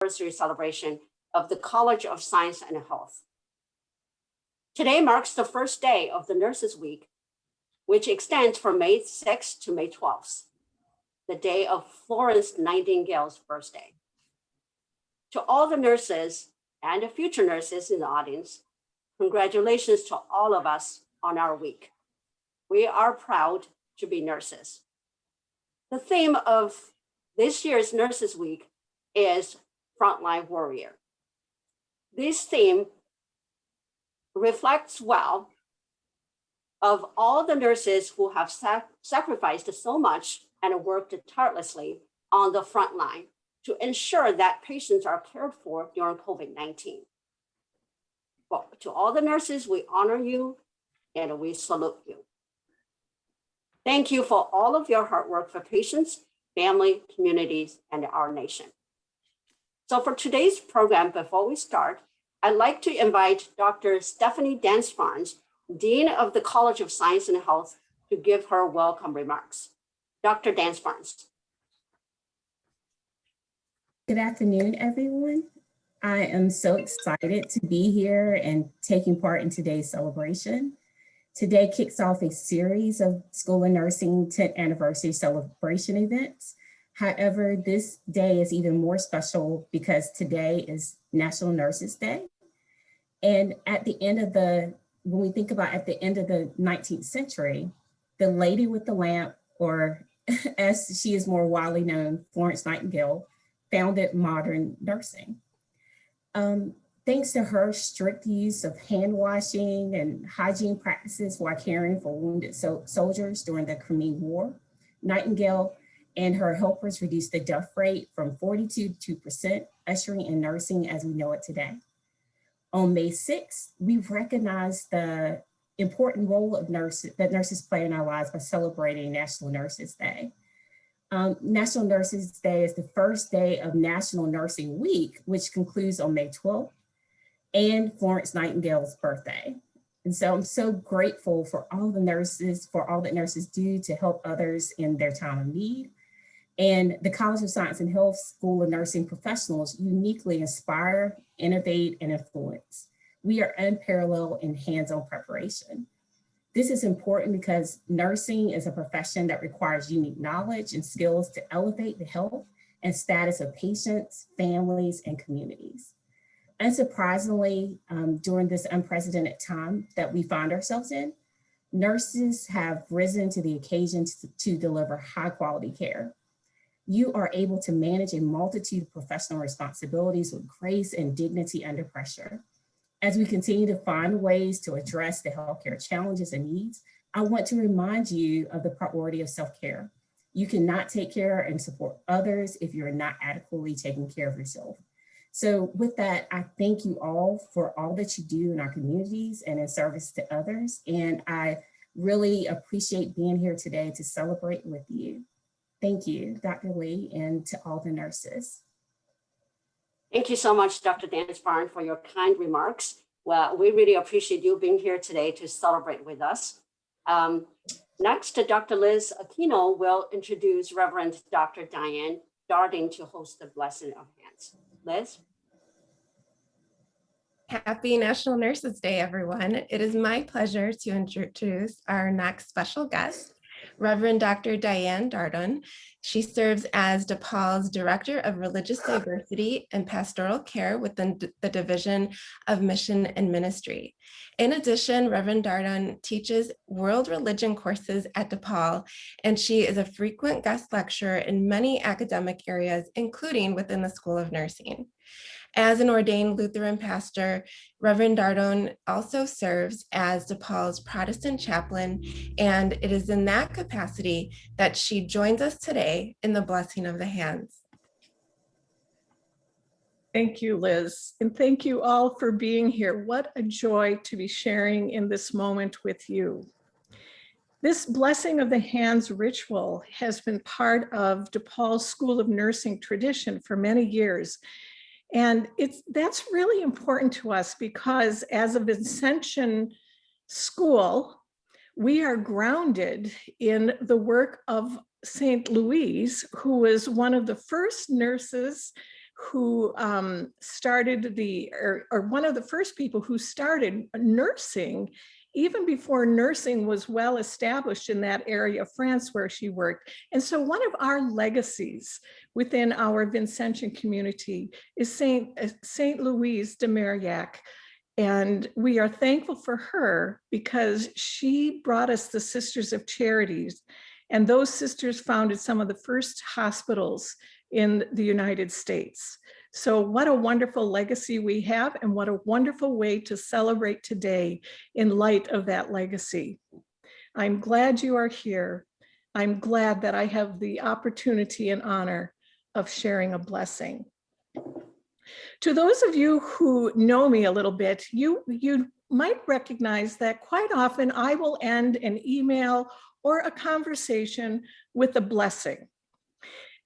anniversary celebration of the College of Science and Health. Today marks the first day of the Nurses Week, which extends from May 6th to May 12th, the day of Florence Nightingale's birthday. To all the nurses and the future nurses in the audience, congratulations to all of us on our week. We are proud to be nurses. The theme of this year's Nurses Week is Frontline Warrior. This theme reflects well of all the nurses who have sacrificed so much and worked tirelessly on the front line to ensure that patients are cared for during COVID-19. Well, to all the nurses, we honor you and we salute you. Thank you for all of your hard work for patients, family, communities, and our nation. So for today's program, before we start, I'd like to invite Dr. Stephanie Dance-Barnes, Dean of the College of Science and Health, to give her welcome remarks. Dr. Dance-Barnes. Good afternoon, everyone. I am so excited to be here and taking part in today's celebration. Today kicks off a series of School of Nursing 10th anniversary celebration events. However, this day is even more special because today is National Nurses Day. And at the end of when we think about at the end of the 19th century, the lady with the lamp, or as she is more widely known, Florence Nightingale, founded modern nursing. Thanks to her strict use of hand washing and hygiene practices while caring for wounded soldiers during the Crimean War, Nightingale and her helpers reduced the death rate from 42% to 2%, ushering in nursing as we know it today. On May 6th, we recognize the important role of that nurses play in our lives by celebrating National Nurses Day. National Nurses Day is the first day of National Nursing Week, which concludes on May 12th, and Florence Nightingale's birthday. And so I'm so grateful for all the nurses, for all that nurses do to help others in their time of need. And the College of Science and Health School of Nursing professionals uniquely inspire, innovate, and influence. We are unparalleled in hands-on preparation. This is important because nursing is a profession that requires unique knowledge and skills to elevate the health and status of patients, families, and communities. Unsurprisingly, during this unprecedented time that we find ourselves in, nurses have risen to the occasion to deliver high quality care. You are able to manage a multitude of professional responsibilities with grace and dignity under pressure. As we continue to find ways to address the healthcare challenges and needs, I want to remind you of the priority of self-care. You cannot take care and support others if you're not adequately taking care of yourself. So with that, I thank you all for all that you do in our communities and in service to others. And I really appreciate being here today to celebrate with you. Thank you, Dr. Lee, and to all the nurses. Thank you so much, Dr. Dance-Barnes, for your kind remarks. Well, we really appreciate you being here today to celebrate with us. Next, Dr. Liz Aquino will introduce Reverend Dr. Diane Darden to host the Blessing of Hands. Liz? Happy National Nurses Day, everyone. It is my pleasure to introduce our next special guest, Reverend Dr. Diane Darden. She serves as DePaul's Director of Religious Diversity and Pastoral Care within the Division of Mission and Ministry. In addition, Reverend Darden teaches world religion courses at DePaul, and she is a frequent guest lecturer in many academic areas, including within the School of Nursing. As an ordained Lutheran pastor, Reverend Darden also serves as DePaul's Protestant chaplain, and it is in that capacity that she joins us today in the Blessing of the Hands. Thank you, Liz, and thank you all for being here. What a joy to be sharing in this moment with you. This Blessing of the Hands ritual has been part of DePaul's School of Nursing tradition for many years. And that's really important to us because as a Vincentian school, we are grounded in the work of St. Louise, who was one of the first nurses who started or one of the first people who started nursing even before nursing was well established in that area of France where she worked. And so one of our legacies within our Vincentian community is Saint Louise de Marillac. And we are thankful for her because she brought us the Sisters of Charities. And those sisters founded some of the first hospitals in the United States. So what a wonderful legacy we have, and what a wonderful way to celebrate today in light of that legacy. I'm glad you are here. I'm glad that I have the opportunity and honor of sharing a blessing. To those of you who know me a little bit, you might recognize that quite often I will end an email or a conversation with a blessing.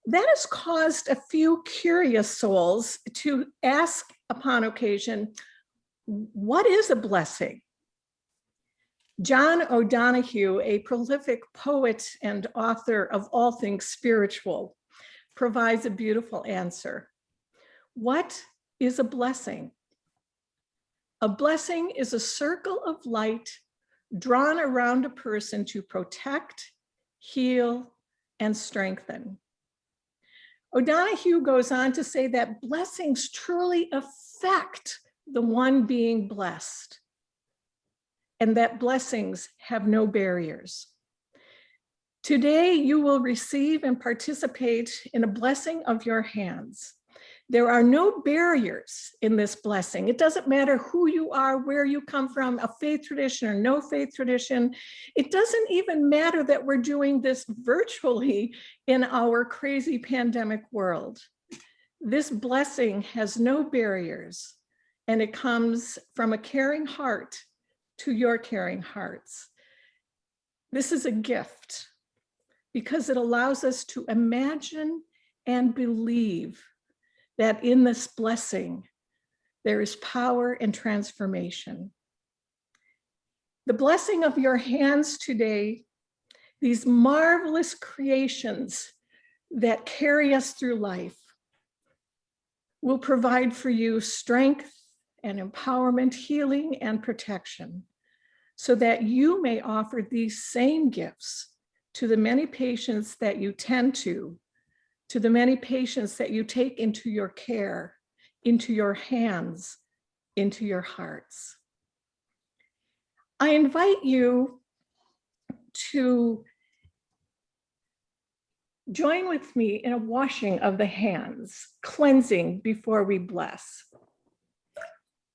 That has caused a few curious souls to ask upon occasion, what is a blessing? John O'Donohue, a prolific poet and author of all things spiritual, provides a beautiful answer. What is a blessing? A blessing is a circle of light drawn around a person to protect, heal, and strengthen. O'Donohue goes on to say that blessings truly affect the one being blessed, and that blessings have no barriers. Today, you will receive and participate in a blessing of your hands. There are no barriers in this blessing. It doesn't matter who you are, where you come from, a faith tradition or no faith tradition. It doesn't even matter that we're doing this virtually in our crazy pandemic world. This blessing has no barriers, and it comes from a caring heart to your caring hearts. This is a gift because it allows us to imagine and believe that in this blessing, there is power and transformation. The blessing of your hands today, these marvelous creations that carry us through life, will provide for you strength and empowerment, healing and protection, so that you may offer these same gifts to the many patients that you tend to the many patients that you take into your care, into your hands, into your hearts. I invite you to join with me in a washing of the hands, cleansing before we bless.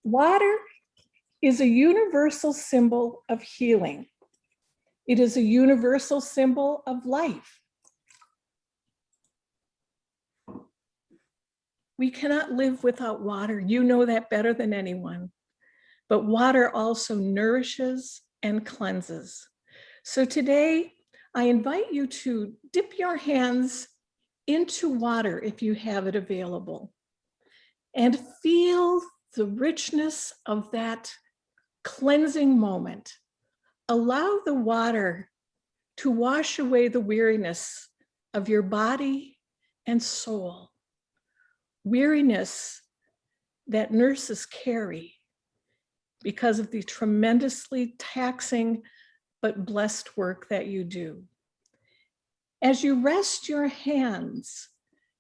Water is a universal symbol of healing. It is a universal symbol of life. We cannot live without water. You know that better than anyone. But water also nourishes and cleanses. So today, I invite you to dip your hands into water if you have it available, and feel the richness of that cleansing moment. Allow the water to wash away the weariness of your body and soul. Weariness that nurses carry because of the tremendously taxing but blessed work that you do. As you rest your hands,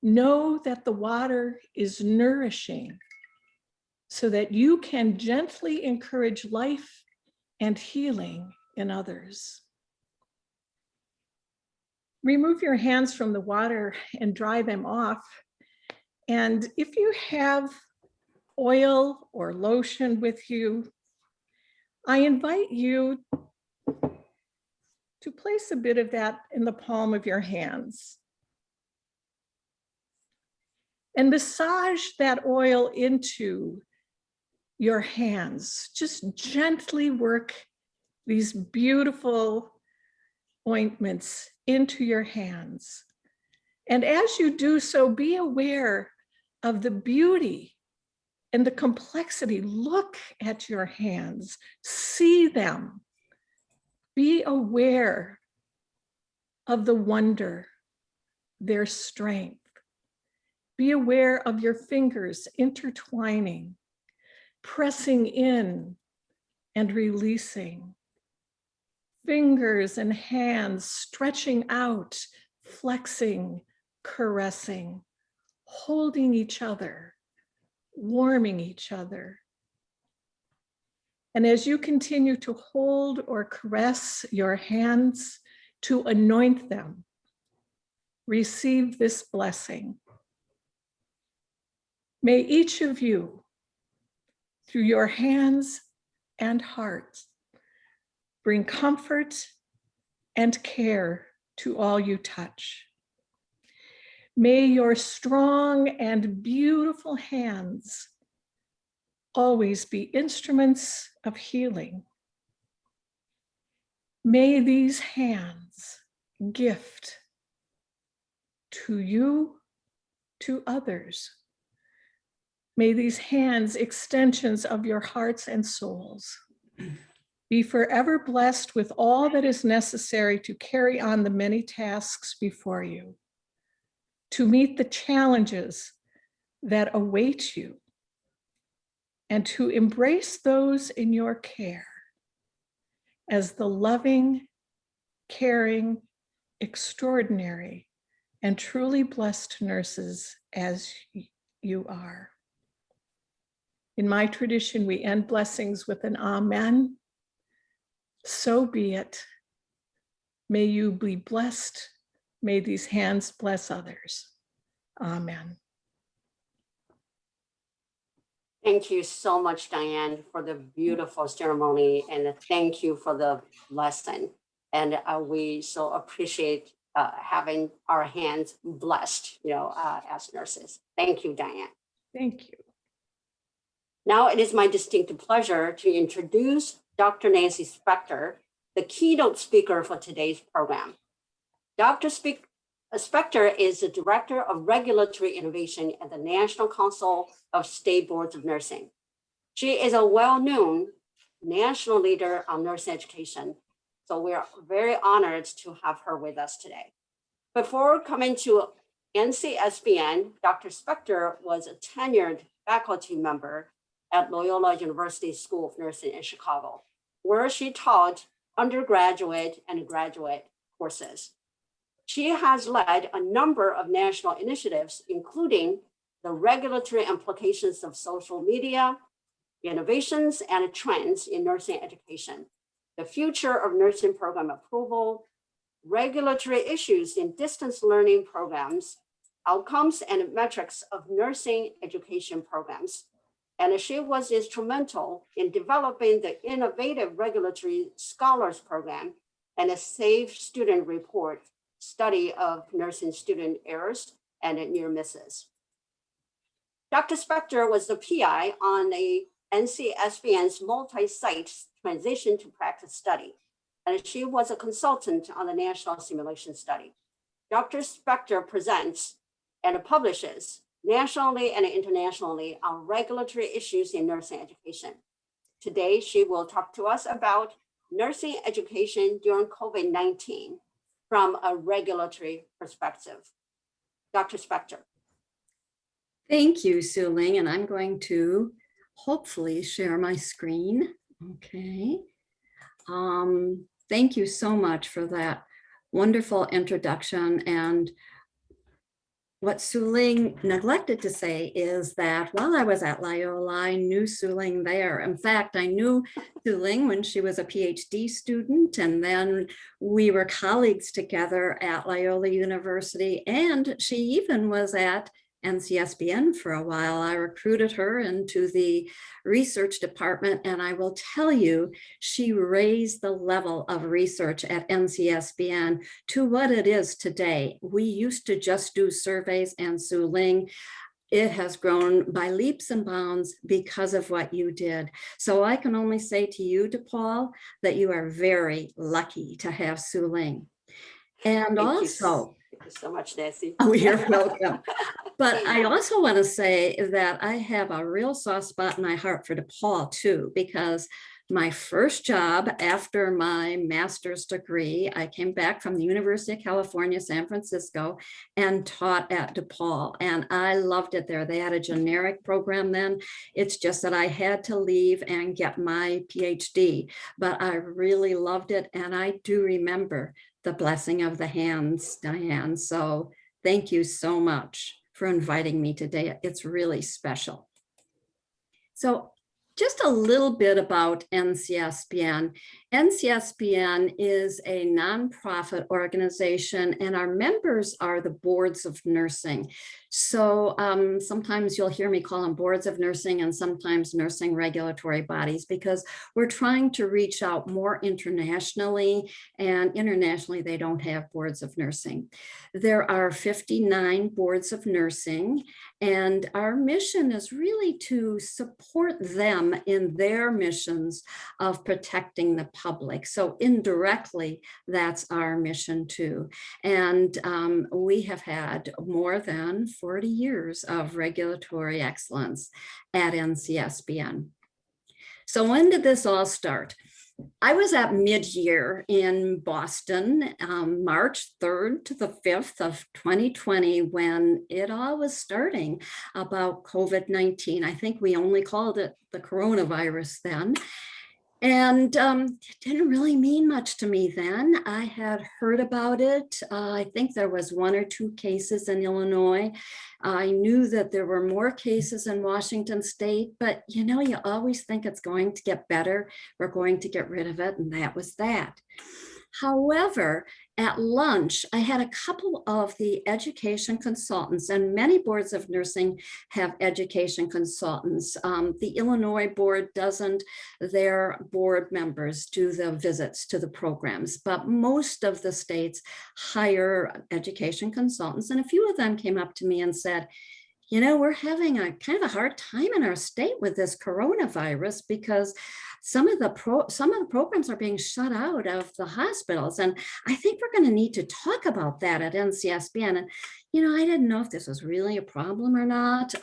know that the water is nourishing so that you can gently encourage life and healing in others. Remove your hands from the water and dry them off. And if you have oil or lotion with you, I invite you to place a bit of that in the palm of your hands and massage that oil into your hands. Just gently work these beautiful ointments into your hands. And as you do so, be aware of the beauty and the complexity. Look at your hands, see them. Be aware of the wonder, their strength. Be aware of your fingers intertwining, pressing in and releasing. Fingers and hands stretching out, flexing, caressing, holding each other, warming each other. And as you continue to hold or caress your hands, to anoint them, receive this blessing. May each of you, through your hands and hearts, bring comfort and care to all you touch. May your strong and beautiful hands always be instruments of healing. May these hands gift to you, to others. May these hands, extensions of your hearts and souls, be forever blessed with all that is necessary to carry on the many tasks before you, to meet the challenges that await you, and to embrace those in your care as the loving, caring, extraordinary, and truly blessed nurses as you are. In my tradition, we end blessings with an amen. So be it. May you be blessed. May these hands bless others. Amen. Thank you so much, Diane, for the beautiful ceremony, and thank you for the lesson. And we so appreciate having our hands blessed, as nurses. Thank you, Diane. Thank you. Now it is my distinct pleasure to introduce Dr. Nancy Spector, the keynote speaker for today's program. Dr. Spector is the Director of Regulatory Innovation at the National Council of State Boards of Nursing. She is a well-known national leader on nursing education, so we are very honored to have her with us today. Before coming to NCSBN, Dr. Spector was a tenured faculty member at Loyola University School of Nursing in Chicago, where she taught undergraduate and graduate courses. She has led a number of national initiatives, including the regulatory implications of social media, innovations and trends in nursing education, the future of nursing program approval, regulatory issues in distance learning programs, outcomes and metrics of nursing education programs. And she was instrumental in developing the innovative regulatory scholars program and a safe student report study of nursing student errors and near misses. Dr. Spector was the PI on the NCSBN's multi-site transition to practice study, and she was a consultant on the national simulation study. Dr. Spector presents and publishes nationally and internationally on regulatory issues in nursing education. Today, she will talk to us about nursing education during COVID-19 from a regulatory perspective. Dr. Spector. Thank you, Sue Ling, and I'm going to hopefully share my screen. Okay. Thank you so much for that wonderful introduction. And what Sue Ling neglected to say is that while I was at Loyola, I knew Sue Ling there. In fact, I knew Sue Ling when she was a PhD student, and then we were colleagues together at Loyola University, and she even was at NCSBN for a while. I recruited her into the research department, and I will tell you, she raised the level of research at NCSBN to what it is today. We used to just do surveys, and Sue Ling, it has grown by leaps and bounds because of what you did. So I can only say to you, DePaul, that you are very lucky to have Sue Ling. And Thank you so much, Nancy. Oh, you're welcome. But I also want to say that I have a real soft spot in my heart for DePaul too, because My first job after my master's degree, I came back from the University of California, San Francisco, and taught at DePaul. And I loved it there. They had a generic program then. It's just that I had to leave and get my PhD, but I really loved it. And I do remember the blessing of the hands, Diane. So thank you so much for inviting me today. It's really special. So just a little bit about NCSBN. NCSBN is a nonprofit organization, and our members are the boards of nursing. So sometimes you'll hear me call them boards of nursing and sometimes nursing regulatory bodies, because we're trying to reach out more internationally, and internationally they don't have boards of nursing. There are 59 boards of nursing, and our mission is really to support them in their missions of protecting the public. So indirectly, that's our mission too. And we have had more than 40 years of regulatory excellence at NCSBN. So when did this all start? I was at mid-year in Boston, March 3rd to the 5th of 2020, when it all was starting about COVID-19. I think we only called it the coronavirus then. And it didn't really mean much to me then. I had heard about it. I think there was 1 or 2 cases in Illinois. I knew that there were more cases in Washington State, but you know, you always think it's going to get better. We're going to get rid of it, and that was that. However, at lunch, I had a couple of the education consultants, and many boards of nursing have education consultants. The Illinois board doesn't. Their board members do the visits to the programs, but most of the states hire education consultants. And a few of them came up to me and said, you know, we're having a kind of a hard time in our state with this coronavirus, because some of the programs are being shut out of the hospitals. And I think we're going to need to talk about that at NCSBN. And, you know, I didn't know if this was really a problem or not.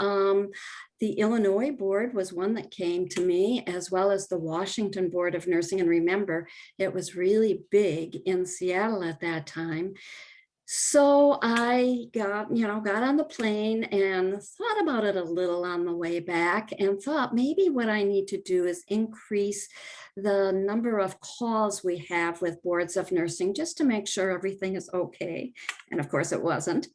The Illinois board was one that came to me, as well as the Washington Board of Nursing. And remember, it was really big in Seattle at that time. So I got on the plane and thought about it a little on the way back, and thought maybe what I need to do is increase the number of calls we have with boards of nursing, just to make sure everything is okay. And of course it wasn't.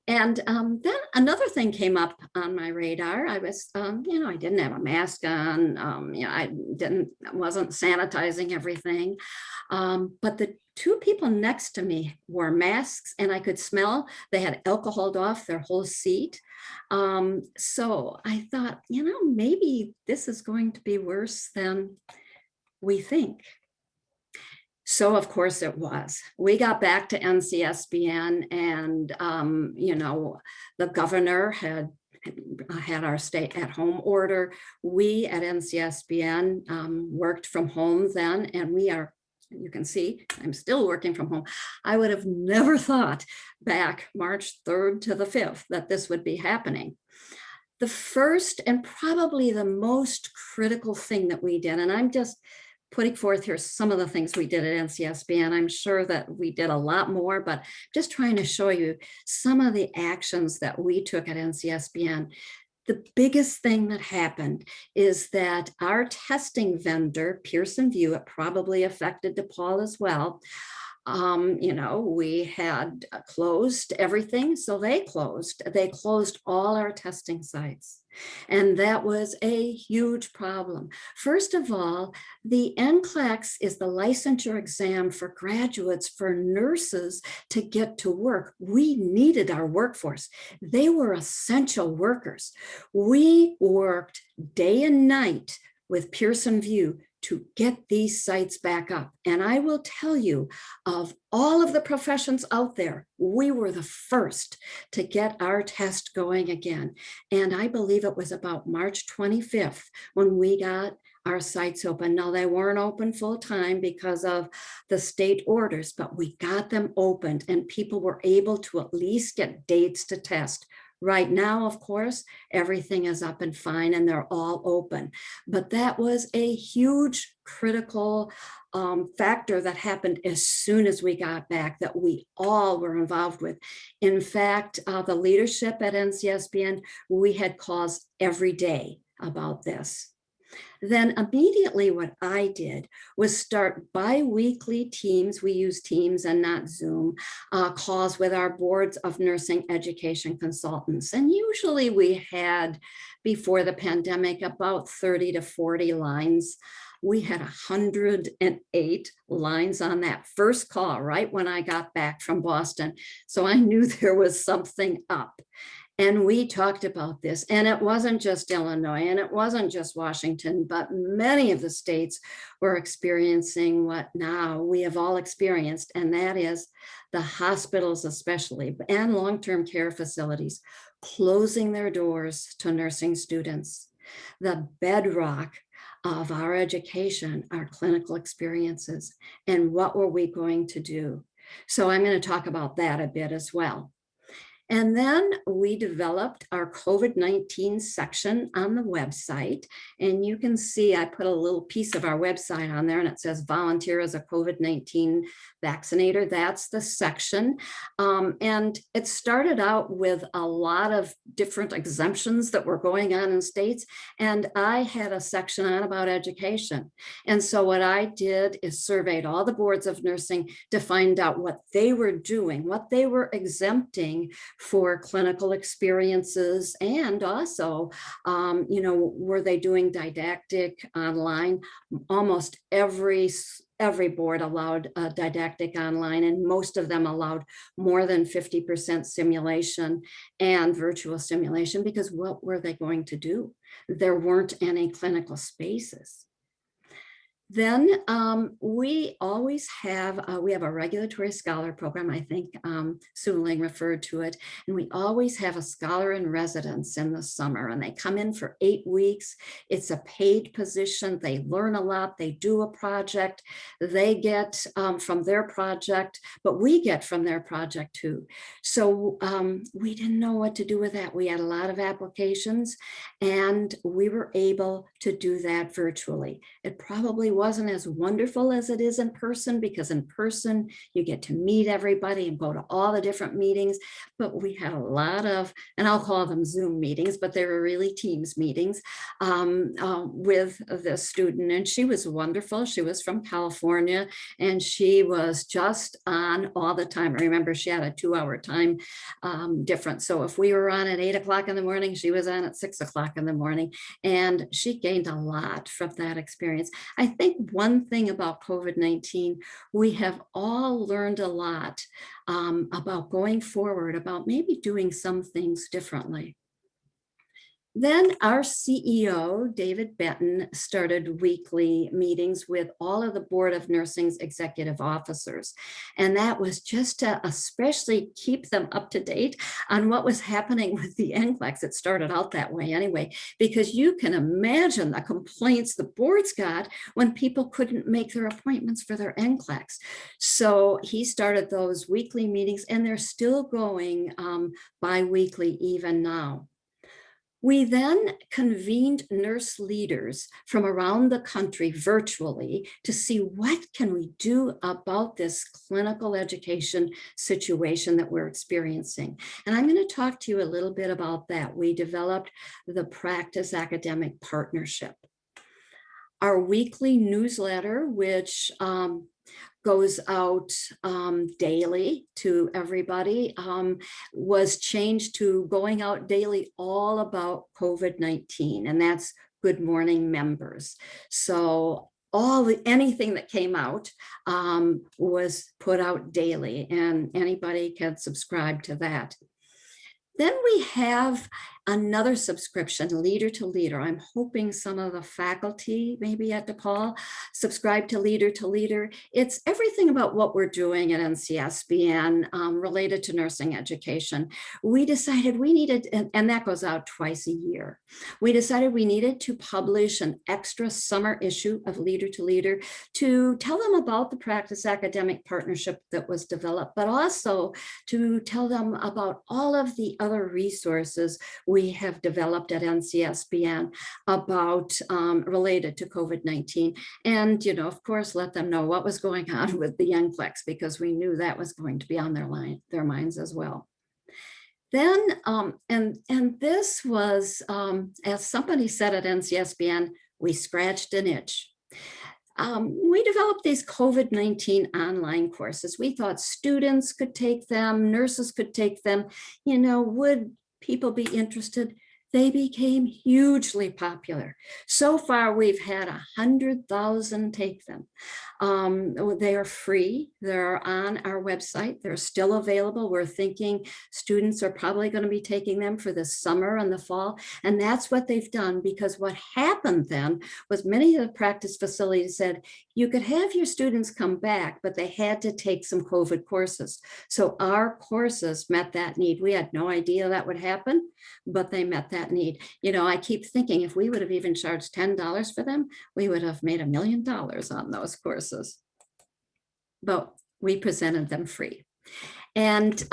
And then another thing came up on my radar. I was, I didn't have a mask on. I wasn't sanitizing everything. But the 2 people next to me wore masks, and I could smell they had alcoholed off their whole seat. So I thought, maybe this is going to be worse than we think. So of course it was. We got back to NCSBN, and the governor had our stay at home order. We at NCSBN worked from home then, and we are, you can see, I'm still working from home. I would have never thought back March 3rd to the 5th that this would be happening. The first and probably the most critical thing that we did, and I'm just putting forth here some of the things we did at NCSBN. I'm sure that we did a lot more, but just trying to show you some of the actions that we took at NCSBN. The biggest thing that happened is that our testing vendor, Pearson VUE, it probably affected DePaul as well. We had closed everything, so they closed all our testing sites. And that was a huge problem. First of all, the NCLEX is the licensure exam for graduates, for nurses to get to work. We needed our workforce. They were essential workers. We worked day and night with Pearson VUE to get these sites back up. And I will tell you, of all of the professions out there, we were the first to get our test going again. And I believe it was about March 25th when we got our sites open. Now, they weren't open full time because of the state orders, but we got them opened, and people were able to at least get dates to test Right now, of course, everything is up and fine and they're all open. But that was a huge critical factor that happened as soon as we got back that we all were involved with. In fact, the leadership at NCSBN, we had calls every day about this. Then immediately what I did was start bi-weekly Teams, we use Teams and not Zoom, calls with our boards of nursing education consultants. And usually we had, before the pandemic, about 30 to 40 lines. We had 108 lines on that first call, right when I got back from Boston. So I knew there was something up. And we talked about this, and it wasn't just Illinois, and it wasn't just Washington, but many of the states were experiencing what now we have all experienced, and that is the hospitals especially, and long-term care facilities closing their doors to nursing students. The bedrock of our education, our clinical experiences, and what were we going to do? So I'm going to talk about that a bit as well. And then we developed our COVID-19 section on the website. And you can see I put a little piece of our website on there and it says volunteer as a COVID-19 vaccinator. That's the section. And it started out with a lot of different exemptions that were going on in states. And I had a section on about education. And so what I did is surveyed all the boards of nursing to find out what they were doing, what they were exempting for clinical experiences, and also, were they doing didactic online? Almost every board allowed didactic online, and most of them allowed more than 50% simulation and virtual simulation, because what were they going to do? There weren't any clinical spaces. Then we always have, we have a regulatory scholar program. I think Sue Ling referred to it. And we always have a scholar in residence in the summer, and they come in for 8 weeks. It's a paid position. They learn a lot. They do a project. They get from their project, but we get from their project too. So we didn't know what to do with that. We had a lot of applications, and we were able to do that virtually. It probably wasn't as wonderful as it is in person, because in person you get to meet everybody and go to all the different meetings, but we had a lot of, and I'll call them Zoom meetings, but they were really Teams meetings with the student. And she was wonderful. She was from California, and she was just on all the time. I remember she had a 2-hour time difference. So if we were on at 8 o'clock in the morning, she was on at 6 o'clock in the morning, and she gained a lot from that experience. I think one thing about COVID-19, we have all learned a lot about going forward, about maybe doing some things differently. Then our CEO, David Benton, started weekly meetings with all of the Board of Nursing's executive officers. And that was just to especially keep them up to date on what was happening with the NCLEX. It started out that way anyway, because you can imagine the complaints the boards got when people couldn't make their appointments for their NCLEX. So he started those weekly meetings, and they're still going bi-weekly even now. We then convened nurse leaders from around the country virtually to see what can we do about this clinical education situation that we're experiencing. And I'm going to talk to you a little bit about that. We developed the Practice Academic Partnership. Our weekly newsletter, which goes out daily to everybody, was changed to going out daily all about COVID-19, and that's Good Morning Members. So anything that came out was put out daily, and anybody can subscribe to that. Then we have another subscription, Leader to Leader. I'm hoping some of the faculty, maybe at DePaul, subscribe to Leader to Leader. It's everything about what we're doing at NCSBN related to nursing education. We decided we needed, and that goes out twice a year. We decided we needed to publish an extra summer issue of Leader to Leader to tell them about the Practice Academic Partnership that was developed, but also to tell them about all of the other resources we have developed at NCSBN about related to COVID-19. And, you know, of course, let them know what was going on with the Youngplex, because we knew that was going to be on their minds as well. Then, and this was, as somebody said at NCSBN, we scratched an itch. We developed these COVID-19 online courses. We thought students could take them, nurses could take them. You know, would people be interested? They became hugely popular. So far, we've had 100,000 take them. They are free. They're on our website. They're still available. We're thinking students are probably going to be taking them for the summer and the fall. And that's what they've done, because what happened then was many of the practice facilities said you could have your students come back, but they had to take some COVID courses. So our courses met that need. We had no idea that would happen, but they met that need. You know, I keep thinking if we would have even charged $10 for them, we would have made $1 million on those courses. But we presented them free. And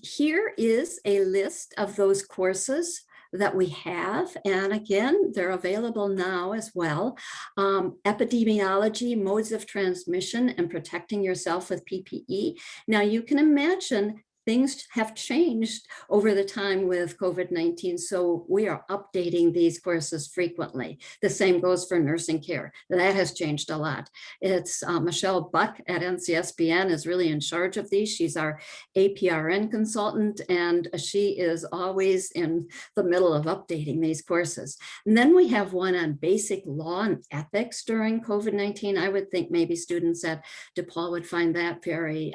here is a list of those courses that we have. And again, they're available now as well. Epidemiology, modes of transmission, and protecting yourself with PPE. Now you can imagine things have changed over the time with COVID-19, so we are updating these courses frequently. The same goes for nursing care. That has changed a lot. It's Michelle Buck at NCSBN is really in charge of these. She's our APRN consultant, and she is always in the middle of updating these courses. And then we have one on basic law and ethics during COVID-19. I would think maybe students at DePaul would find that very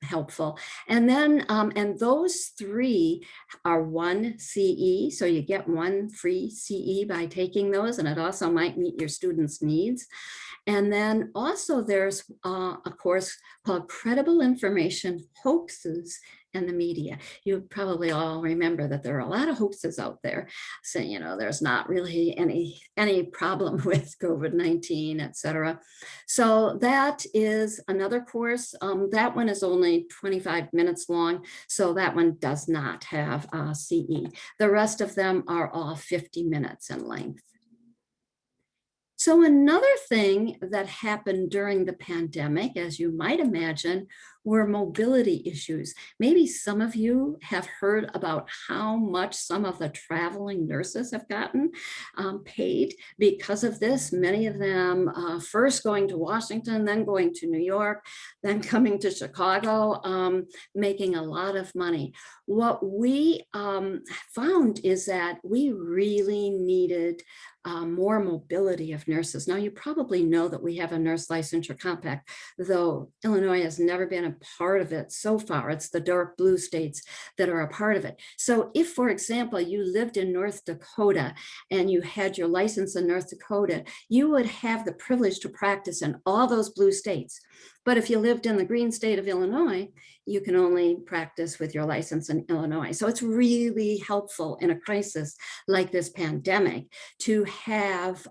helpful. And then and those three are 1 CE, so you get 1 free CE by taking those, and it also might meet your students' needs. And then also there's a course called Credible Information, Hoaxes and the Media. You probably all remember that there are a lot of hoaxes out there. So, you know, there's not really any problem with COVID-19, et cetera. So that is another course. That one is only 25 minutes long. So that one does not have CE. The rest of them are all 50 minutes in length. So another thing that happened during the pandemic, as you might imagine, were mobility issues. Maybe some of you have heard about how much some of the traveling nurses have gotten paid because of this. Many of them first going to Washington, then going to New York, then coming to Chicago, making a lot of money. What we found is that we really needed more mobility of nurses. Now, you probably know that we have a nurse licensure compact, though Illinois has never been a part of it so far. It's the dark blue states that are a part of it. So if, for example, you lived in North Dakota and you had your license in North Dakota, you would have the privilege to practice in all those blue states. But if you lived in the green state of Illinois, you can only practice with your license in Illinois. So it's really helpful in a crisis like this pandemic to have,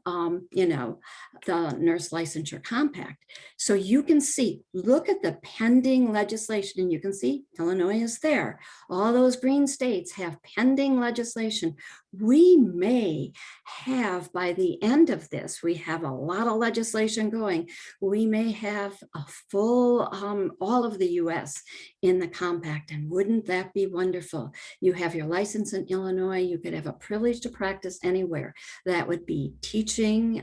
you know, the nurse licensure compact. So you can see, look at the pending legislation, and you can see Illinois is there. All those green states have pending legislation. We may have, by the end of this, we have a lot of legislation going. We may have a full, all of the US in the compact. And wouldn't that be wonderful? You have your license in Illinois, you could have a privilege to practice anywhere. That would be teaching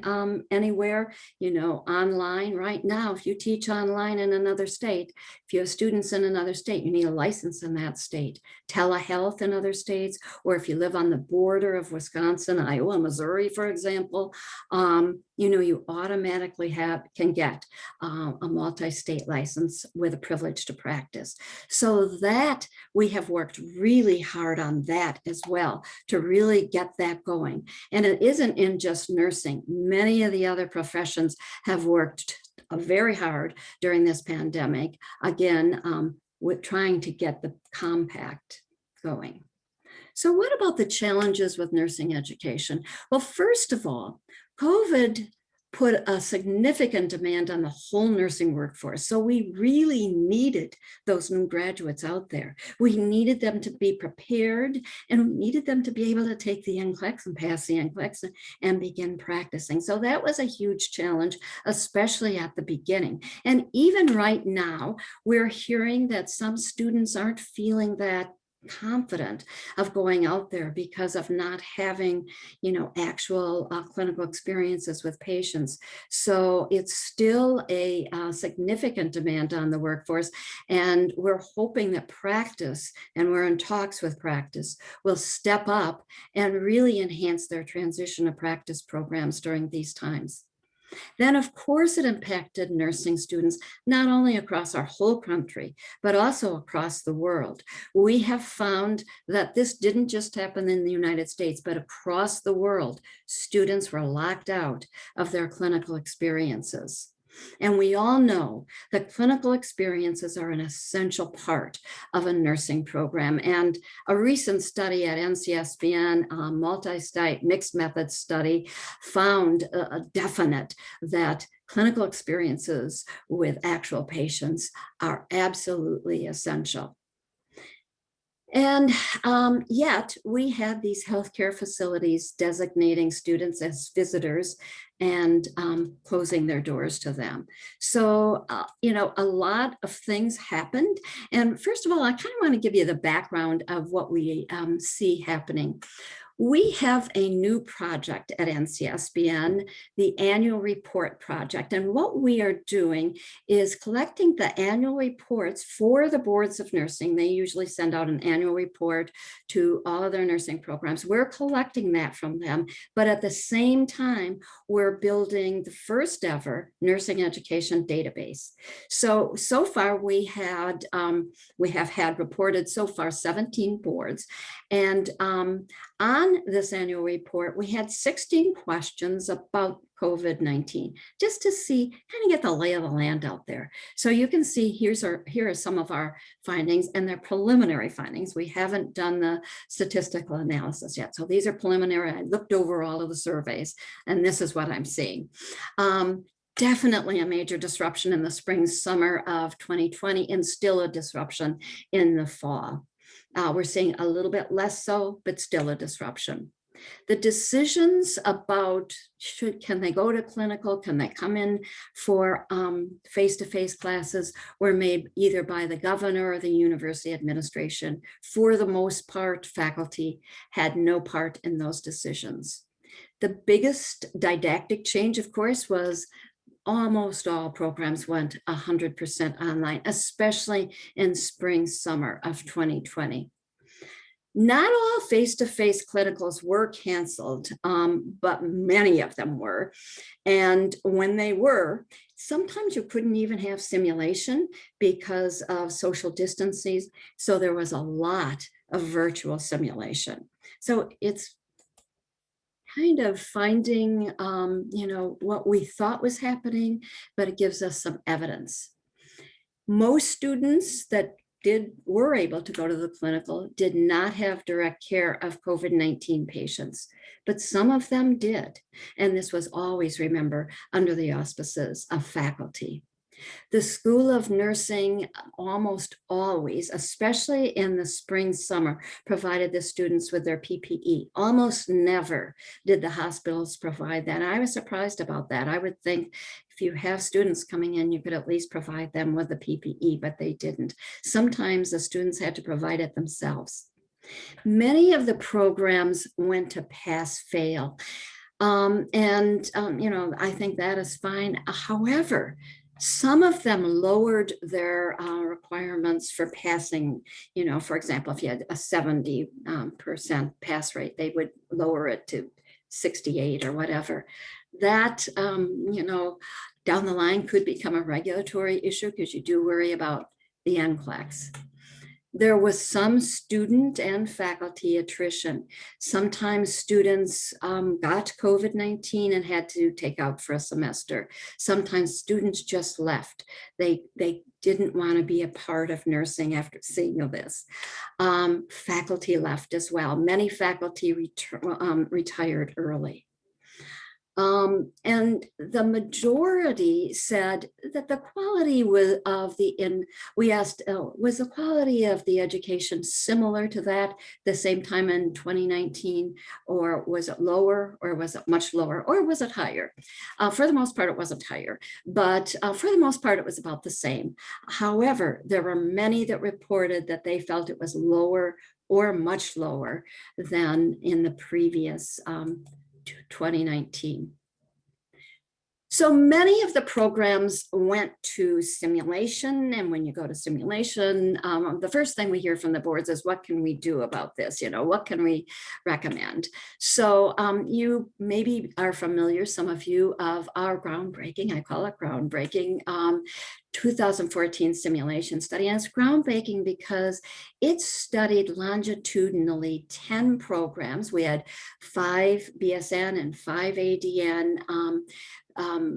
anywhere, you know, online. Right now, if you teach online in another state, if you have students in another state, you need a license in that state. Telehealth in other states, or if you live on the border of Wisconsin, Iowa, Missouri, for example, you know, you automatically can get a multi-state license with a privilege to practice. So that we have worked really hard on that as well to really get that going. And it isn't in just nursing. Many of the other professions have worked very hard during this pandemic, again, with trying to get the compact going. So what about the challenges with nursing education? Well, first of all, COVID put a significant demand on the whole nursing workforce. So we really needed those new graduates out there. We needed them to be prepared, and we needed them to be able to take the NCLEX and pass the NCLEX and begin practicing. So that was a huge challenge, especially at the beginning. And even right now, we're hearing that some students aren't feeling that confident of going out there because of not having, actual clinical experiences with patients. So it's still a significant demand on the workforce. And we're hoping that practice, and we're in talks with practice, will step up and really enhance their transition to practice programs during these times. Then, of course, it impacted nursing students, not only across our whole country, but also across the world. We have found that this didn't just happen in the United States, but across the world, students were locked out of their clinical experiences. And we all know that clinical experiences are an essential part of a nursing program. And a recent study at NCSBN, a multi-site mixed method study, found a definite that clinical experiences with actual patients are absolutely essential. And yet we had these healthcare facilities designating students as visitors and closing their doors to them. So, a lot of things happened. And first of all, I kind of want to give you the background of what we see happening. We have a new project at NCSBN, the Annual Report Project. And what we are doing is collecting the annual reports for the boards of nursing. They usually send out an annual report to all of their nursing programs. We're collecting that from them, but at the same time, we're building the first ever nursing education database. So far we have had reported so far 17 boards. And on this annual report, we had 16 questions about COVID-19, just to see, kind of get the lay of the land out there. So you can see here are some of our findings, and they're preliminary findings. We haven't done the statistical analysis yet. So these are preliminary. I looked over all of the surveys, and this is what I'm seeing. Definitely a major disruption in the spring, summer of 2020, and still a disruption in the fall. We're seeing a little bit less so, but still a disruption. The decisions about can they go to clinical, can they come in for face-to-face classes, were made either by the governor or the university administration. For the most part, faculty had no part in those decisions. The biggest didactic change, of course, was almost all programs went 100% online, especially in spring, summer of 2020. Not all face-to-face clinicals were canceled, but many of them were. And when they were, sometimes you couldn't even have simulation because of social distancing. So there was a lot of virtual simulation. So it's kind of finding, what we thought was happening, but it gives us some evidence. Most students that were able to go to the clinical did not have direct care of COVID-19 patients, but some of them did. And this was always, remember, under the auspices of faculty. The School of Nursing almost always, especially in the spring, summer, provided the students with their PPE. Almost never did the hospitals provide that. And I was surprised about that. I would think if you have students coming in, you could at least provide them with the PPE, but they didn't. Sometimes the students had to provide it themselves. Many of the programs went to pass-fail. I think that is fine. However, some of them lowered their requirements for passing. For example, if you had a 70% pass rate, they would lower it to 68 or whatever. That, down the line could become a regulatory issue because you do worry about the NCLEX. There was some student and faculty attrition. Sometimes students got COVID-19 and had to take out for a semester. Sometimes students just left. They didn't want to be a part of nursing after seeing this. Faculty left as well. Many faculty retired early. And the majority said that the quality was we asked, was the quality of the education similar to that the same time in 2019, or was it lower, or was it much lower, or was it higher? For the most part, it wasn't higher, but for the most part, it was about the same. However, there were many that reported that they felt it was lower or much lower than in the previous 2019. So many of the programs went to simulation, and when you go to simulation, the first thing we hear from the boards is, what can we do about this? You know, what can we recommend? So you maybe are familiar, some of you, of our groundbreaking, I call it groundbreaking, 2014 simulation study. And it's groundbreaking because it studied longitudinally 10 programs. We had 5 BSN and 5 ADN,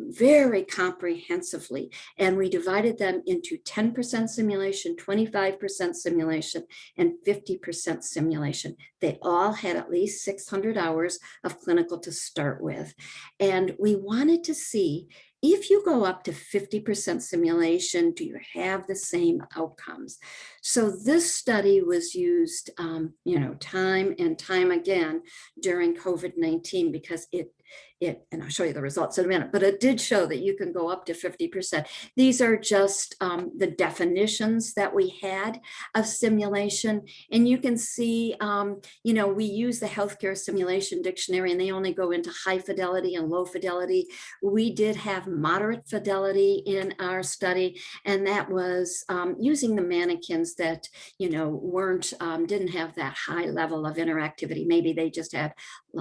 very comprehensively. And we divided them into 10% simulation, 25% simulation, and 50% simulation. They all had at least 600 hours of clinical to start with. And we wanted to see, if you go up to 50% simulation, do you have the same outcomes? So this study was used, time and time again during COVID-19, because it, and I'll show you the results in a minute, but it did show that you can go up to 50%. These are just the definitions that we had of simulation. And you can see, we use the healthcare simulation dictionary, and they only go into high fidelity and low fidelity. We did have moderate fidelity in our study, and that was using the mannequins that, didn't have that high level of interactivity. Maybe they just had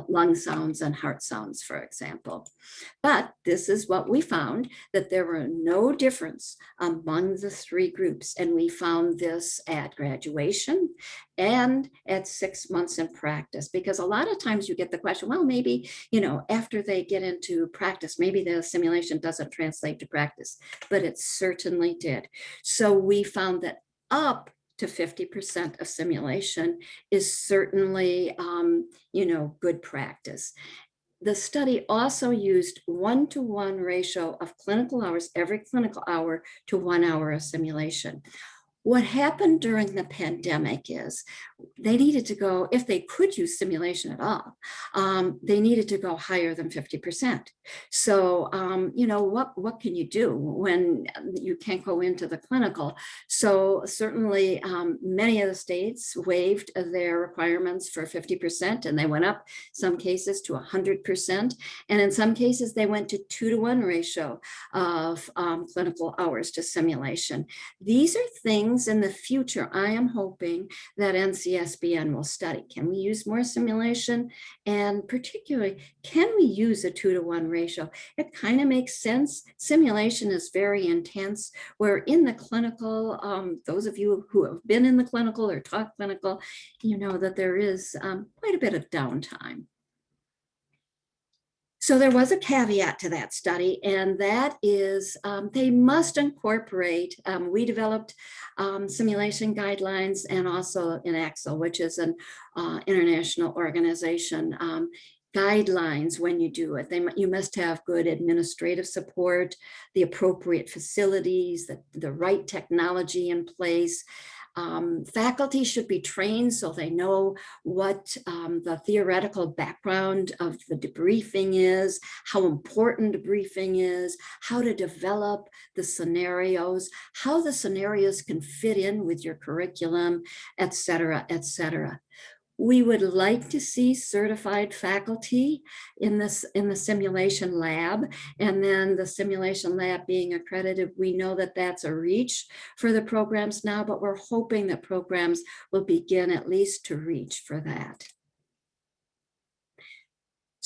lung sounds and heart sounds, for example. But this is what we found, that there were no difference among the 3 groups. And we found this at graduation and at 6 months in practice, because a lot of times you get the question, well, maybe, after they get into practice, maybe the simulation doesn't translate to practice, but it certainly did. So we found that up to 50% of simulation is certainly, good practice. The study also used 1-to-1 ratio of clinical hours, every clinical hour, to 1 hour of simulation. What happened during the pandemic is they needed to go, if they could use simulation at all, they needed to go higher than 50%. So, what can you do when you can't go into the clinical? So certainly many of the states waived their requirements for 50%, and they went up some cases to 100%. And in some cases, they went to 2-to-1 ratio of clinical hours to simulation. These are things in the future I am hoping that NCSBN will study. Can we use more simulation? And particularly, can we use a 2-to-1 ratio? It kind of makes sense. Simulation is very intense, where in the clinical, those of you who have been in the clinical or taught clinical, you know that there is quite a bit of downtime. So there was a caveat to that study, and that is they must incorporate, we developed simulation guidelines, and also in AXL, which is an international organization, guidelines when you do it. You must have good administrative support, the appropriate facilities, the right technology in place. Faculty should be trained so they know what the theoretical background of the debriefing is, how important debriefing is, how to develop the scenarios, how the scenarios can fit in with your curriculum, et cetera, et cetera. We would like to see certified faculty in the simulation lab, and then the simulation lab being accredited. We know that that's a reach for the programs now, but we're hoping that programs will begin at least to reach for that.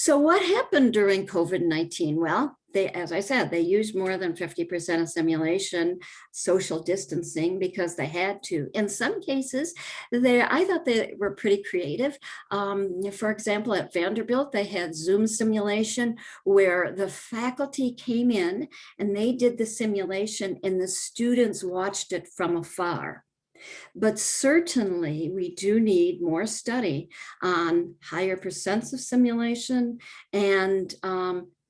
So what happened during COVID-19? Well, as I said, they used more than 50% of simulation, social distancing, because they had to. In some cases, I thought they were pretty creative. For example, at Vanderbilt, they had Zoom simulation where the faculty came in and they did the simulation and the students watched it from afar. But certainly we do need more study on higher percents of simulation and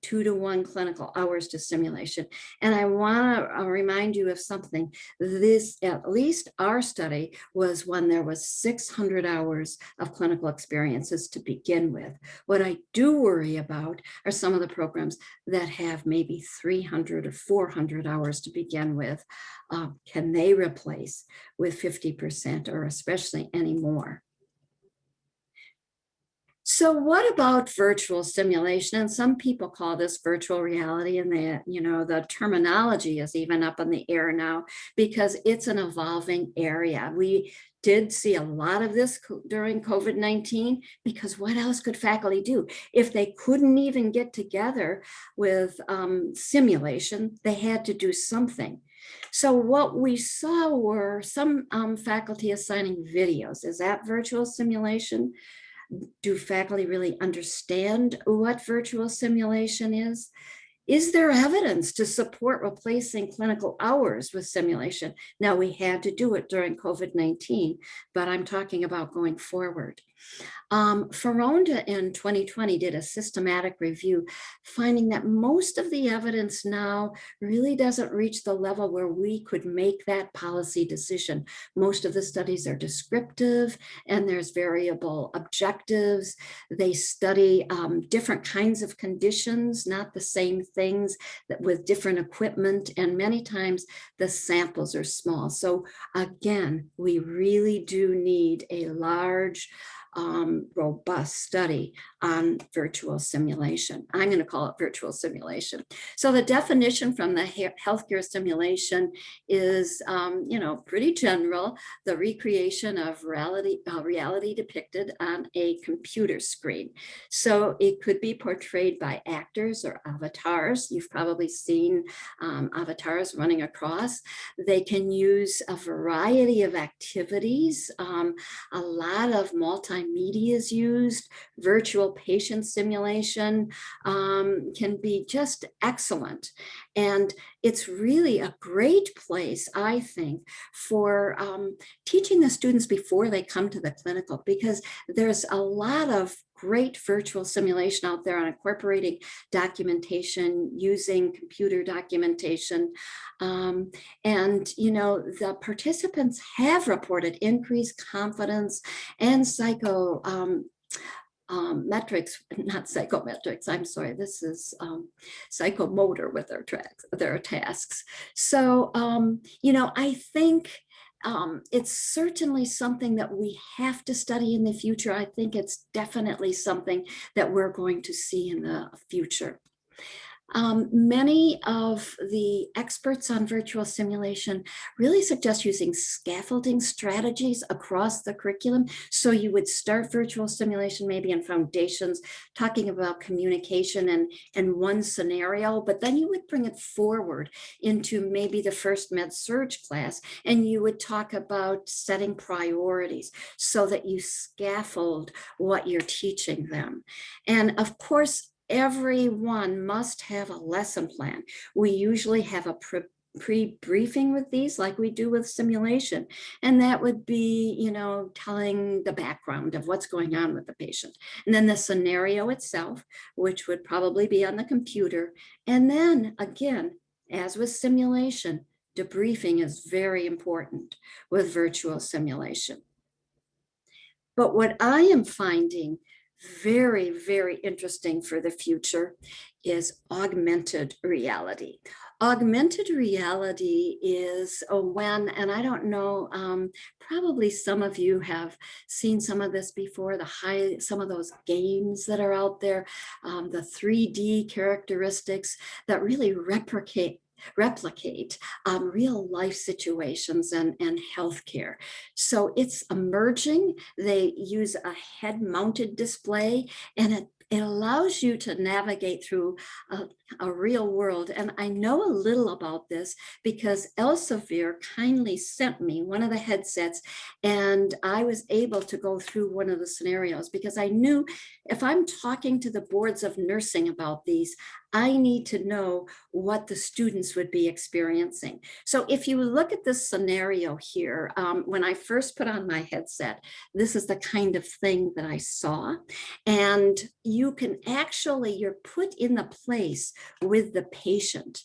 2-to-1 clinical hours to simulation. And I want to remind you of something. This, at least our study, was when there was 600 hours of clinical experiences to begin with. What I do worry about are some of the programs that have maybe 300 or 400 hours to begin with. Can they replace with 50% or especially any more? So what about virtual simulation? And some people call this virtual reality, and the terminology is even up in the air now because it's an evolving area. We did see a lot of this during COVID-19 because what else could faculty do? If they couldn't even get together with simulation, they had to do something. So what we saw were some faculty assigning videos. Is that virtual simulation? Do faculty really understand what virtual simulation is? Is there evidence to support replacing clinical hours with simulation? Now, we had to do it during COVID-19, but I'm talking about going forward. Feronda in 2020 did a systematic review, finding that most of the evidence now really doesn't reach the level where we could make that policy decision. Most of the studies are descriptive and there's variable objectives. They study different kinds of conditions, not the same things, that with different equipment, and many times the samples are small. So again, we really do need a large, robust study on virtual simulation. I'm going to call it virtual simulation. So the definition from the healthcare simulation is, pretty general: the recreation of reality depicted on a computer screen. So it could be portrayed by actors or avatars. You've probably seen avatars running across. They can use a variety of activities. A lot of multimedia is used. Virtual patient simulation can be just excellent. And it's really a great place, I think, for teaching the students before they come to the clinical, because there's a lot of great virtual simulation out there on incorporating documentation, using computer documentation. The participants have reported increased confidence and metrics, not psychometrics, I'm sorry, this is psychomotor with their tasks. So, I think it's certainly something that we have to study in the future. I think it's definitely something that we're going to see in the future. Many of the experts on virtual simulation really suggest using scaffolding strategies across the curriculum. So you would start virtual simulation maybe in foundations, talking about communication and one scenario, but then you would bring it forward into maybe the first med-surg class, and you would talk about setting priorities so that you scaffold what you're teaching them. And of course, everyone must have a lesson plan. We usually have a pre-briefing with these, like we do with simulation. And that would be, telling the background of what's going on with the patient. And then the scenario itself, which would probably be on the computer. And then again, as with simulation, debriefing is very important with virtual simulation. But what I am finding very, very interesting for the future is augmented reality. Augmented reality is when, and I don't know, probably some of you have seen some of this before, some of those games that are out there, the 3D characteristics that really replicate real life situations and healthcare. So it's emerging. They use a head-mounted display, and it allows you to navigate through a real world. And I know a little about this because Elsevier kindly sent me one of the headsets, and I was able to go through one of the scenarios because I knew if I'm talking to the boards of nursing about these, I need to know what the students would be experiencing. So if you look at this scenario here, when I first put on my headset, this is the kind of thing that I saw. And you can actually, you're put in the place with the patient.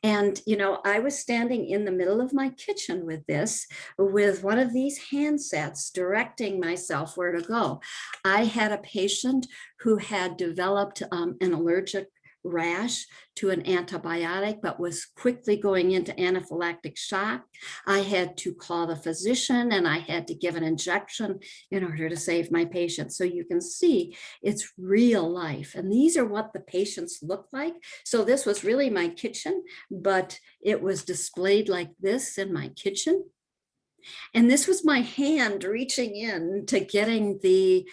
And, you know, I was standing in the middle of my kitchen with this, with one of these handsets directing myself where to go. I had a patient who had developed an allergic rash to an antibiotic, but was quickly going into anaphylactic shock. I had to call the physician and I had to give an injection in order to save my patient. So you can see it's real life. And these are what the patients look like. So this was really my kitchen, but it was displayed like this in my kitchen. And this was my hand reaching in to getting the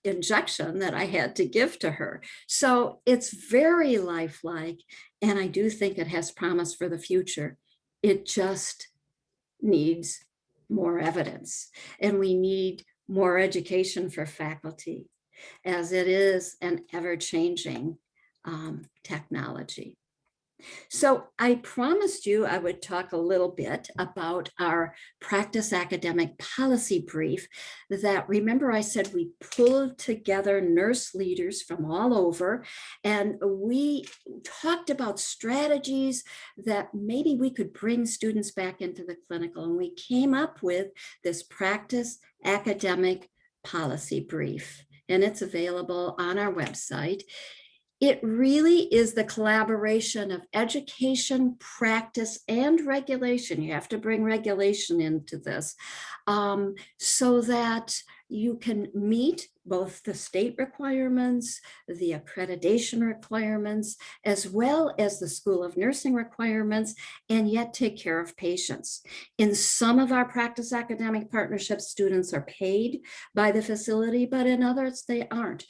injection that I had to give to her. So it's very lifelike, and I do think it has promise for the future. It just needs more evidence, and we need more education for faculty, as it is an ever-changing technology. So I promised you I would talk a little bit about our practice academic policy brief that, remember I said we pulled together nurse leaders from all over, and we talked about strategies that maybe we could bring students back into the clinical. And we came up with this practice academic policy brief, and it's available on our website. It really is the collaboration of education, practice, and regulation. You have to bring regulation into this so that you can meet both the state requirements, the accreditation requirements, as well as the School of Nursing requirements, and yet take care of patients. In some of our practice academic partnerships, students are paid by the facility, but in others they aren't.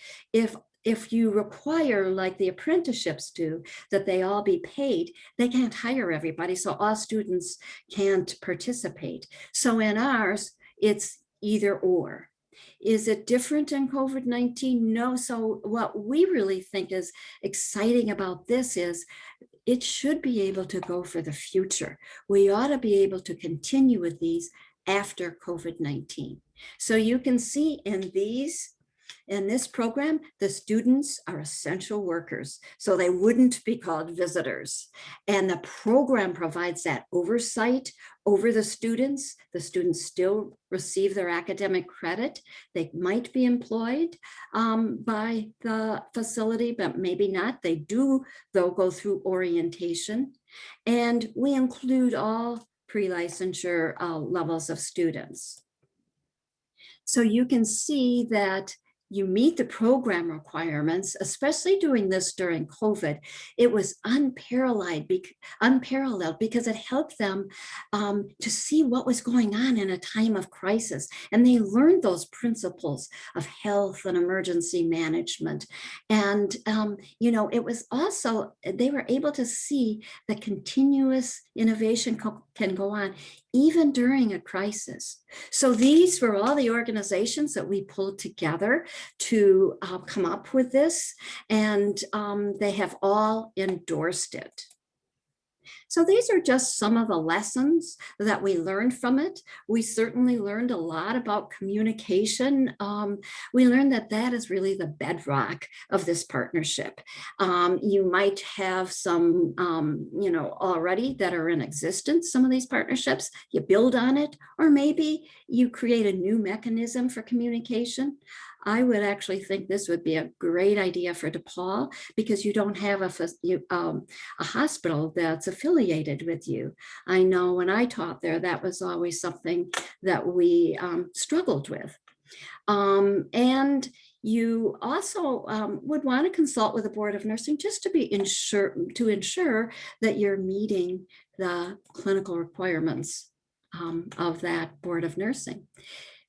If you require, like the apprenticeships do, that they all be paid, they can't hire everybody, so all students can't participate. So in ours, it's either or. Is it different in COVID-19? No. So what we really think is exciting about this is it should be able to go for the future. We ought to be able to continue with these after COVID-19. So you can see in this program, the students are essential workers, so they wouldn't be called visitors. And the program provides that oversight over the students. The students still receive their academic credit. They might be employed by the facility, but maybe not. They do, though, go through orientation. And we include all pre-licensure levels of students. So you can see that you meet the program requirements, especially doing this during COVID. It was unparalleled because it helped them to see what was going on in a time of crisis. And they learned those principles of health and emergency management. And, you know, it was also, they were able to see that continuous innovation can go on even during a crisis. So these were all the organizations that we pulled together to come up with this, and they have all endorsed it. So these are just some of the lessons that we learned from it. We certainly learned a lot about communication. We learned that that is really the bedrock of this partnership. You might have some, you know, already that are in existence, some of these partnerships. You build on it, or maybe you create a new mechanism for communication. I would actually think this would be a great idea for DePaul, because you don't have a hospital that's affiliated with you. I know when I taught there, that was always something that we struggled with. And you also would want to consult with the Board of Nursing just to ensure that you're meeting the clinical requirements of that Board of Nursing.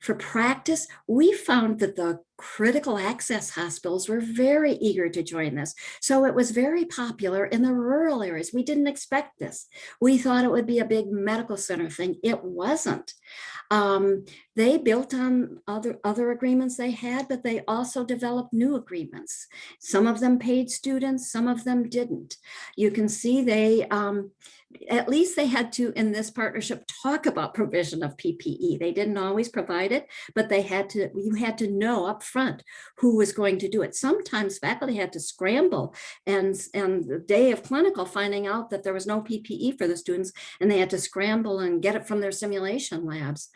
For practice, we found that the critical access hospitals were very eager to join this. So it was very popular in the rural areas. We didn't expect this. We thought it would be a big medical center thing. It wasn't. They built on other agreements they had, but they also developed new agreements. Some of them paid students, some of them didn't. You can see they, at least they had to, in this partnership, talk about provision of PPE. They didn't always provide it, but they had to, you had to know up front who was going to do it. Sometimes faculty had to scramble and the day of clinical finding out that there was no PPE for the students, and they had to scramble and get it from their simulation labs.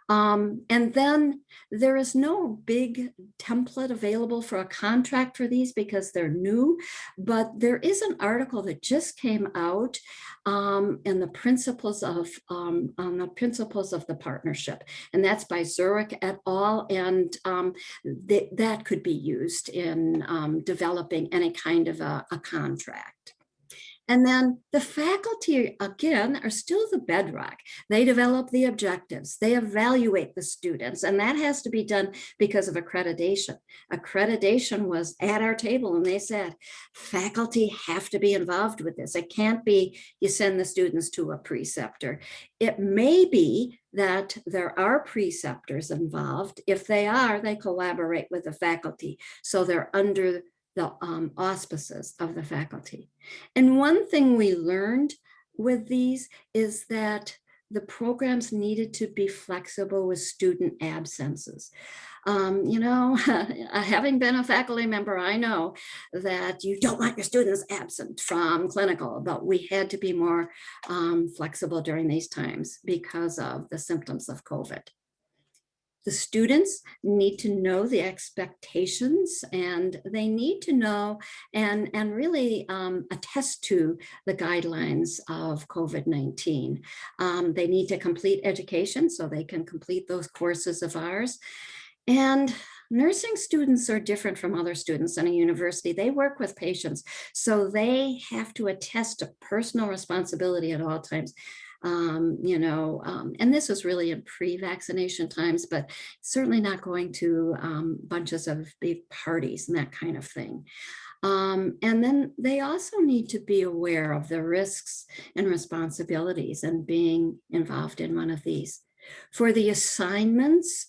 And then there is no big template available for a contract for these because they're new, but there is an article that just came out in the principles of on the principles of the partnership, and that's by Zurich et al. And that could be used in developing any kind of a contract. And then the faculty, again, are still the bedrock. They develop the objectives, they evaluate the students, and that has to be done because of accreditation. Accreditation was at our table, and they said, faculty have to be involved with this. It can't be you send the students to a preceptor. It may be that there are preceptors involved. If they are, they collaborate with the faculty. So they're under the auspices of the faculty. And one thing we learned with these is that the programs needed to be flexible with student absences. You know, having been a faculty member, I know that you don't want your students absent from clinical, but we had to be more flexible during these times because of the symptoms of COVID. The students need to know the expectations, and they need to know and really attest to the guidelines of COVID-19. They need to complete education so they can complete those courses of ours. And nursing students are different from other students in a university. They work with patients, so they have to attest to personal responsibility at all times. You know, and this was really in pre-vaccination times, but certainly not going to bunches of big parties and that kind of thing. And then they also need to be aware of the risks and responsibilities and being involved in one of these. For the assignments,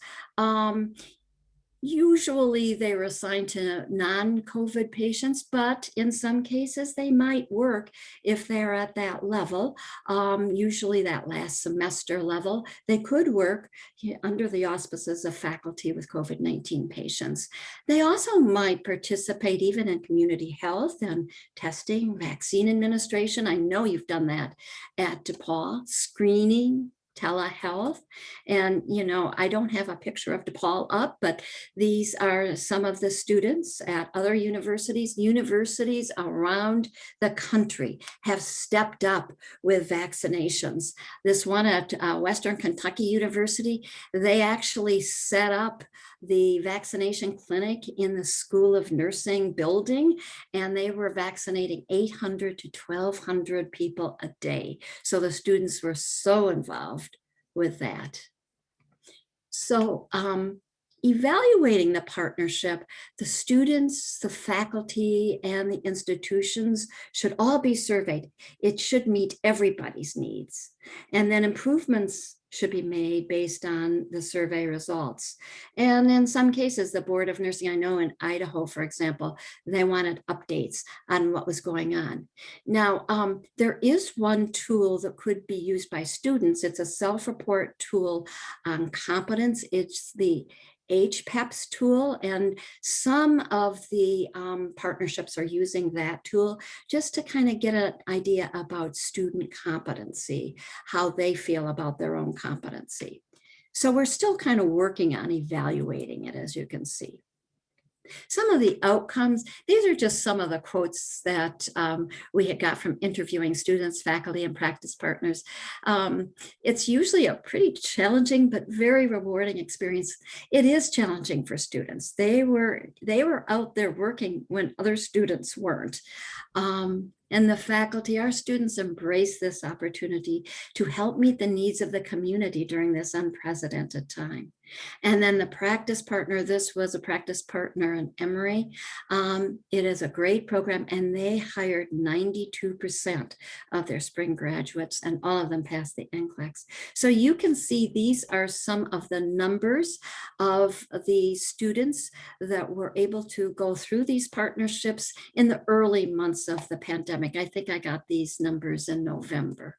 usually they were assigned to non-COVID patients, but in some cases they might work if they're at that level, usually that last semester level. They could work under the auspices of faculty with COVID-19 patients. They also might participate even in community health and testing, vaccine administration. I know you've done that at DePaul, screening, telehealth. And, you know, I don't have a picture of DePaul up, but these are some of the students at other universities. Universities around the country have stepped up with vaccinations. This one at Western Kentucky University, they actually set up the vaccination clinic in the School of Nursing building, and they were vaccinating 800 to 1,200 people a day. So the students were so involved with that. So evaluating the partnership, the students, the faculty, and the institutions should all be surveyed. It should meet everybody's needs. And then improvements should be made based on the survey results. And in some cases, the Board of Nursing, I know in Idaho, for example, they wanted updates on what was going on. Now, there is one tool that could be used by students. It's a self-report tool on competence. It's the HPEPS tool, and some of the partnerships are using that tool just to kind of get an idea about student competency, how they feel about their own competency. So we're still kind of working on evaluating it, as you can see. Some of the outcomes, these are just some of the quotes that we had got from interviewing students, faculty, and practice partners. It's usually a pretty challenging but very rewarding experience. It is challenging for students. They were out there working when other students weren't. and the faculty, our students embrace this opportunity to help meet the needs of the community during this unprecedented time. And then the practice partner, this was a practice partner in Emory. It is a great program, and they hired 92% of their spring graduates, and all of them passed the NCLEX. So you can see these are some of the numbers of the students that were able to go through these partnerships in the early months of the pandemic. I think I got these numbers in November.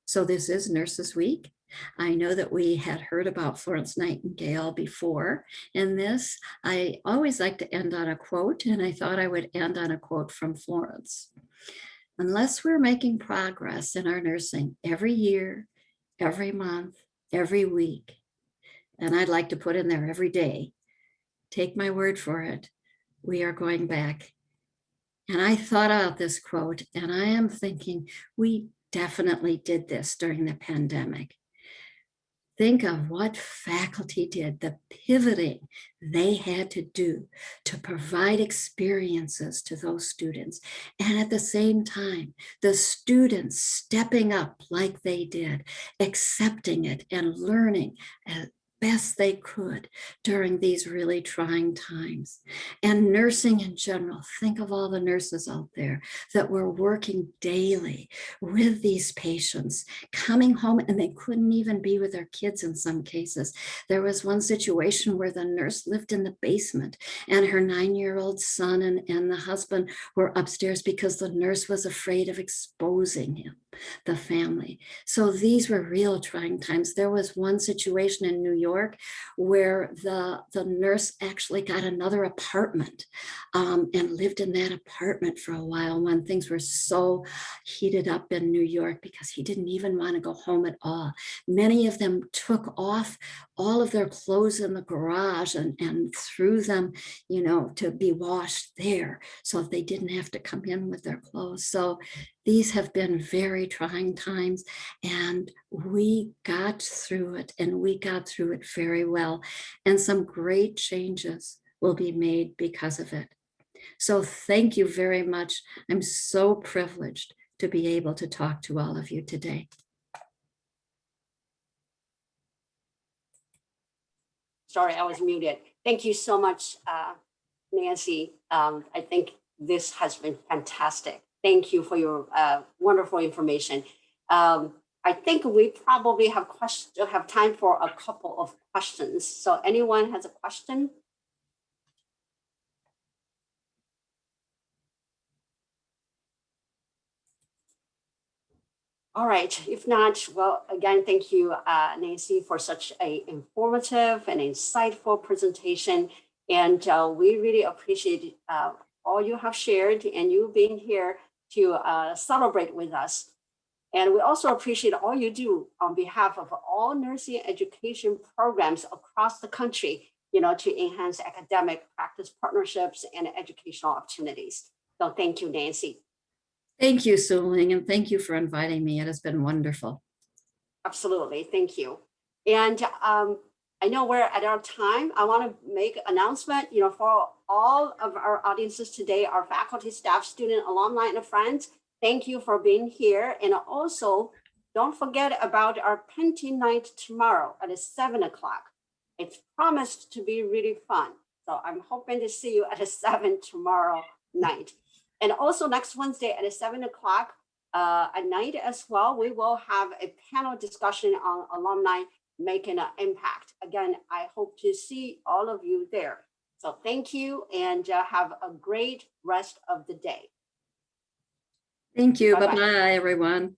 So this is Nurses Week. I know that we had heard about Florence Nightingale before in this. I always like to end on a quote, and I thought I would end on a quote from Florence. Unless we're making progress in our nursing every year, every month, every week, and I'd like to put in there every day, take my word for it, we are going back. And I thought out this quote, and I am thinking we definitely did this during the pandemic. Think of what faculty did, the pivoting they had to do to provide experiences to those students. And at the same time, the students stepping up like they did, accepting it and learning as best they could during these really trying times. And nursing in general, think of all the nurses out there that were working daily with these patients, coming home, and they couldn't even be with their kids in some cases. There was one situation where the nurse lived in the basement, and her 9-year-old son and the husband were upstairs because the nurse was afraid of exposing him, the family. So these were real trying times. There was one situation in New York where the nurse actually got another apartment and lived in that apartment for a while when things were so heated up in New York, because he didn't even want to go home at all. Many of them took off all of their clothes in the garage and threw them, to be washed there, so they didn't have to come in with their clothes. So these have been very trying times, and we got through it, and we got through it very well. And some great changes will be made because of it. So thank you very much. I'm so privileged to be able to talk to all of you today. Sorry, I was muted. Thank you so much, Nancy. I think this has been fantastic. Thank you for your wonderful information. I think we probably have time for a couple of questions. So anyone has a question? All right, if not, well, again, thank you, Nancy, for such an informative and insightful presentation. And we really appreciate all you have shared and you being here to celebrate with us. And we also appreciate all you do on behalf of all nursing education programs across the country, to enhance academic practice partnerships and educational opportunities. So thank you, Nancy. Thank you, Su-Ling, and thank you for inviting me. It has been wonderful. Absolutely, thank you. And I know we're at our time. I want to make an announcement, for all of our audiences today, our faculty, staff, student, alumni, and friends. Thank you for being here. And also, don't forget about our painting night tomorrow at 7 o'clock. It's promised to be really fun. So I'm hoping to see you at 7 tomorrow night. And also next Wednesday at 7 o'clock at night as well, we will have a panel discussion on alumni making an impact. Again, I hope to see all of you there. So thank you, and have a great rest of the day. Thank you. Bye-bye. Bye-bye, everyone.